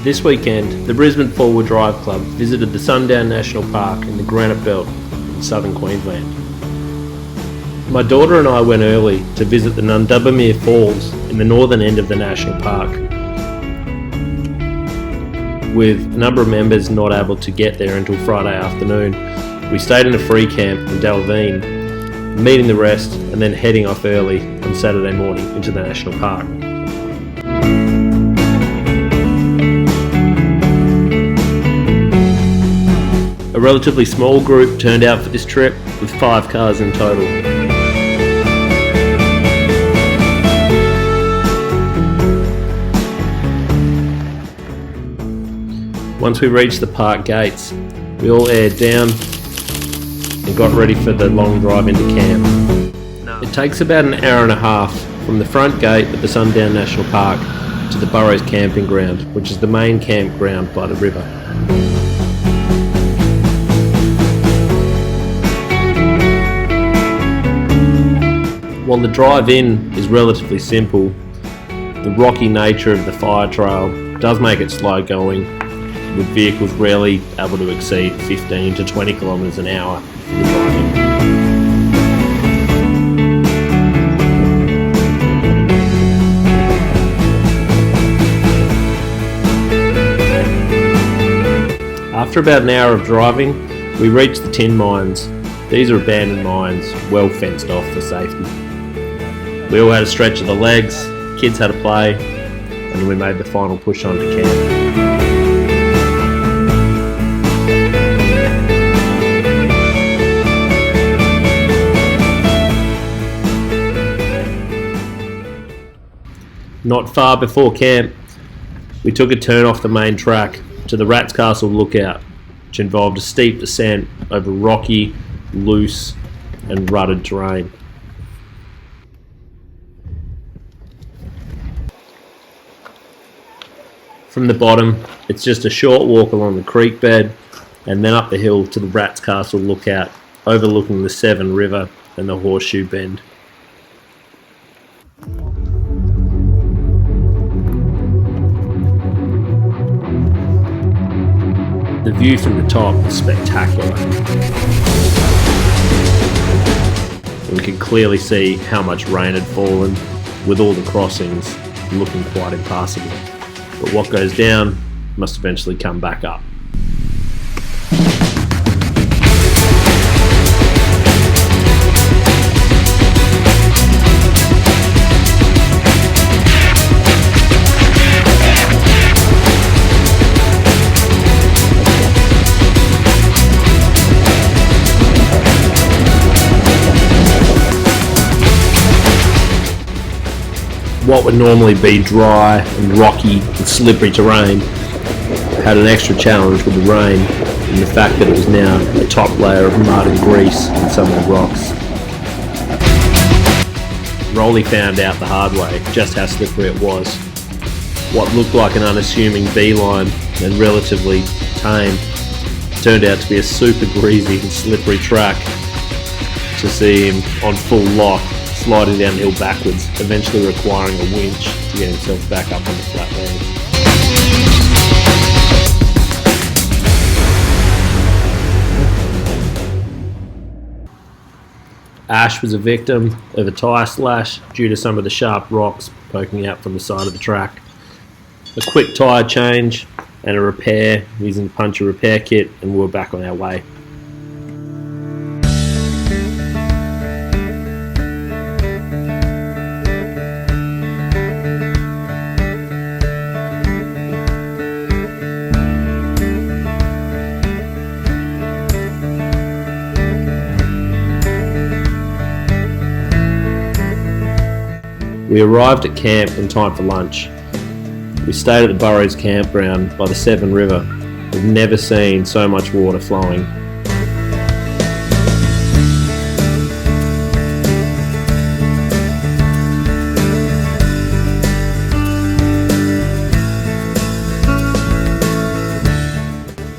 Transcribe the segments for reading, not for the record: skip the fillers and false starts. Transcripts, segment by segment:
This weekend, the Brisbane 4-Wheel Drive Club visited the Sundown National Park in the Granite Belt in southern Queensland. My daughter and I went early to visit the Moor Falls in the northern end of the national park. With a number of members not able to get there until Friday afternoon, we stayed in a free camp in Dalveen, meeting the rest and then heading off early on Saturday morning into the national park. A relatively small group turned out for this trip, with 5 cars in total. Once we reached the park gates, we all aired down and got ready for the long drive into camp. It takes about an hour and a half from the front gate at the Sundown National Park to the Burrows camping ground, which is the main campground by the river. While the drive in is relatively simple, the rocky nature of the fire trail does make it slow going, with vehicles rarely able to exceed 15 to 20 kilometres an hour for the driving. After about an hour of driving, we reached the tin mines. These are abandoned mines, well fenced off for safety. We all had a stretch of the legs, kids had a play, and we made the final push on to camp. Not far before camp, we took a turn off the main track to the Rats Castle lookout, which involved a steep descent over rocky, loose, and rutted terrain. From the bottom, it's just a short walk along the creek bed and then up the hill to the Rats Castle lookout, overlooking the Severn River and the Horseshoe Bend. The view from the top is spectacular. We could clearly see how much rain had fallen, with all the crossings looking quite impassable. But what goes down must eventually come back up. What would normally be dry and rocky and slippery terrain had an extra challenge with the rain and the fact that it was now a top layer of mud and grease in some of the rocks. Rolly found out the hard way just how slippery it was. What looked like an unassuming beeline and relatively tame turned out to be a super greasy and slippery track to see him on full lock sliding down the hill backwards, eventually requiring a winch to get himself back up on the flat land. Ash was a victim of a tyre slash due to some of the sharp rocks poking out from the side of the track. A quick tyre change and a repair using the puncture repair kit, and we were back on our way. We arrived at camp in time for lunch. We stayed at the Burrows campground by the Severn River. We've never seen so much water flowing.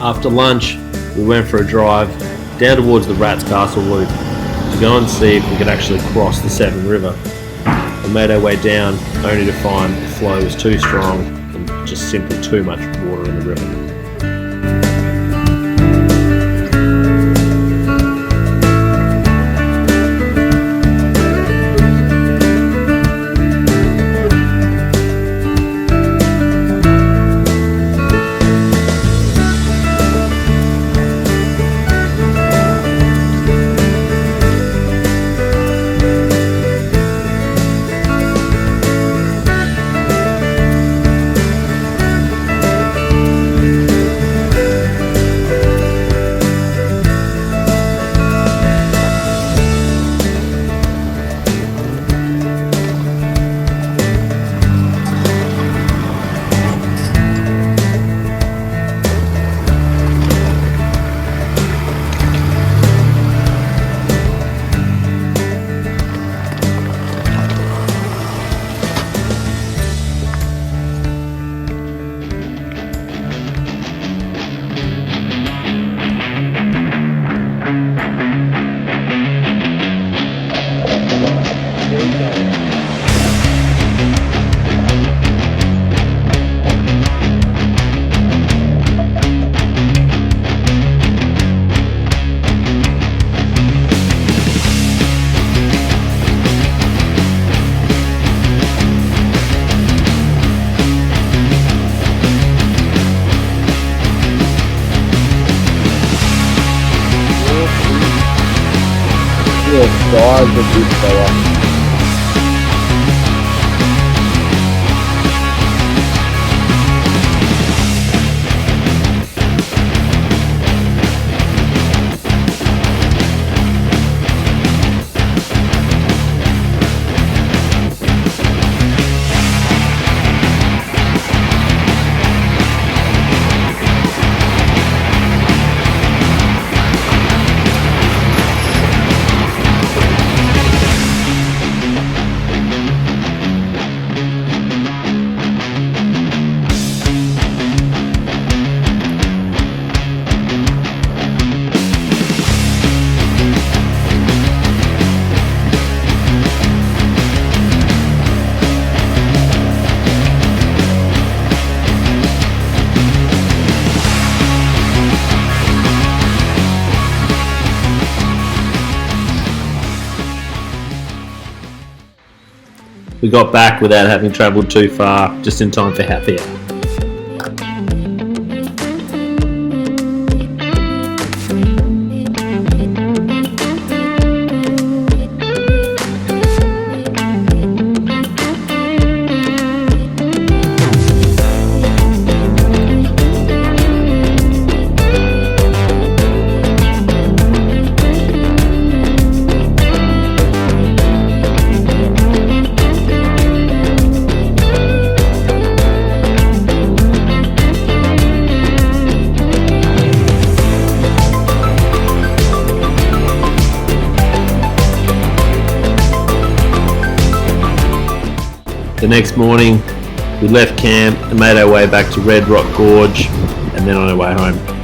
After lunch, we went for a drive down towards the Rats Castle loop to go and see if we could actually cross the Severn River. We made our way down only to find the flow was too strong and just simply too much water in the river. The stars of this fella. We got back without having travelled too far, just in time for happy hour. The next morning, we left camp and made our way back to Red Rock Gorge and then on our way home.